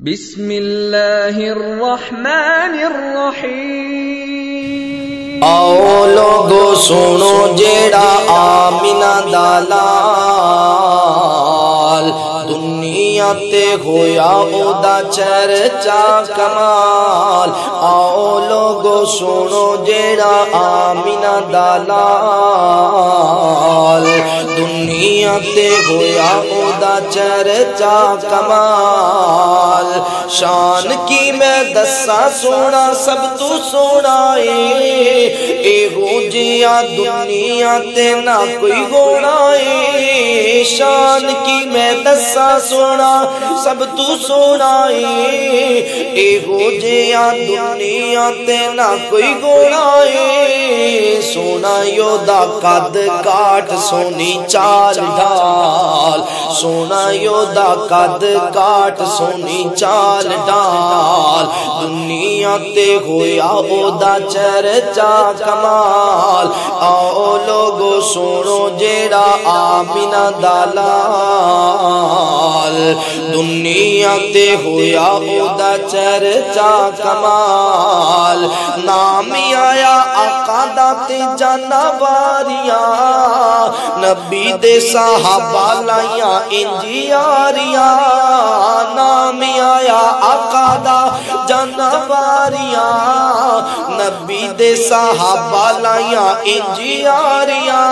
بسم اللہ الرحمن الرحیم۔ آؤ لوگو سنو جیڑا آمینہ دا لال، دنیا تے ہویا او دا چرچا کمال۔ آؤ لوگو سنو جیڑا آمینہ دا لال، دنیا تے ہویا او دا چرچا کمال۔ شان کی میں دسا سونا سب تو سونا اے ہو جیا دنیا تے نہ کوئی ہونا اے۔ شان کی میں دسا سونا سب تو سونا اے ہو جیا دنیا تے نہ کوئی ہونا اے۔ سونا یودا قد کاٹ سونی چال ڈال، سونا یودا قد کاٹ سونی چال ڈال، دنیا تے ہویا او دا چرچا کمال۔ آؤ لوگو سنو جیڑا آمینہ دا لال، دنیا تے ہویا او دا چرچا کمال۔ نام آیا آقا دا تے جانواریاں، نبی دے صحابہ لائیاں انجیاریاں۔ نام آیا آقا دا جانواریاں، نبی دے صحابہ لائیاں انجیاریاں۔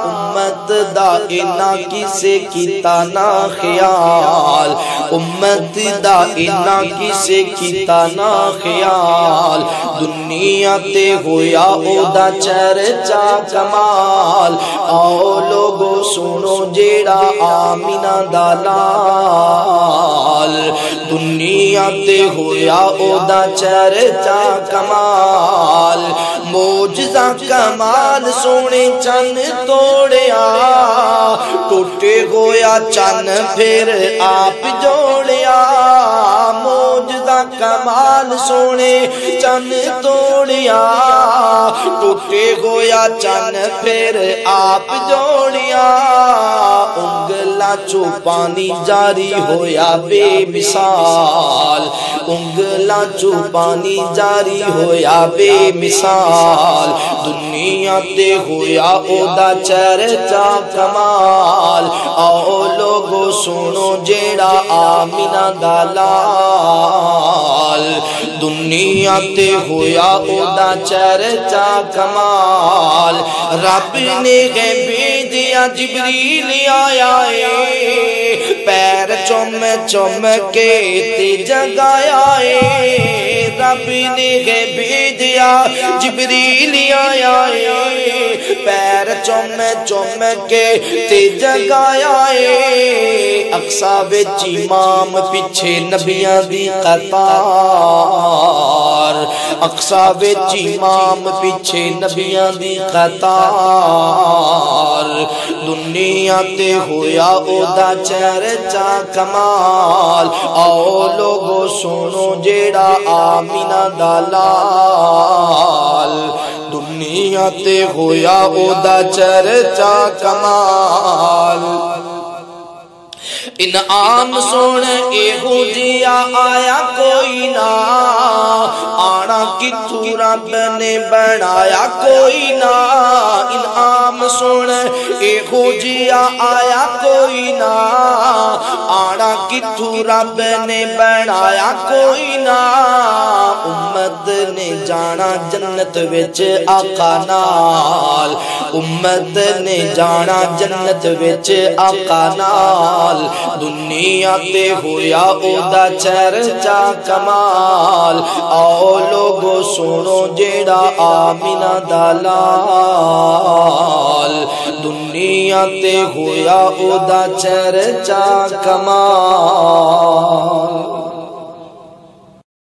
امت دا اینا کسے کیتا نا خیال، امت دا اینا کسے کیتا نا خیال، دنیا تے ہویا او دا چرچا کمال۔ آؤ لوگو سنو جیڑا آمینہ دا لال، دنیا تے ہویا او دا چرچا کمال۔ موجزہ کمال سونے چن توڑیا، ٹوٹے گویا چن پھر آپ جوڑیا۔ موجزہ کمال سونے چن توڑیا، ٹوٹے گویا چن پھر آپ جوڑیا۔ انگلا چو پانی جاری ہویا بے مثال، انگلا چو پانی جاری ہویا بے مثال، دنیا تے ہویا او دا چرچا کمال۔ آؤ لوگو سنو جیڑا آمینہ دا لال، دنیا تے ہویا او دا چرچا کمال۔ رب نے بھیجیا جبریل آیا اے، پیر چوم چوم کے تے جگایا اے۔ رب نے بھیجیا جبریل آیا اے، پیر چوم چوم کے تے جگایا اے۔ اقصا وچ امام پیچھے نبیاں دی قطار، اقصا وچ امام پیچھے نبیاں دی قطار، دنیا تے ہویا او دا چرچا کمال۔ آؤ لوگو سنو جیڑا آمینہ دا لال، دنیا تے ہویا او دا چرچا کمال۔ انعام سن ایہو جیا آیا کوئی نہ، آنا کتھو رب نے بنایا کوئی نہ۔ انعام سن ایہو جیا آیا کوئی نہ، آنا کتھو رب نے بنایا کوئی نہ۔ امت نے جانا جنت وچ آقا نال، امت نے جانا جنت وچ آقا نال، دنیا تے ہویا او دا چرچا کمال۔ آؤ لوگو سنو جیڑا آمینہ دا لال، دنیا تے ہویا او دا چرچا کمال۔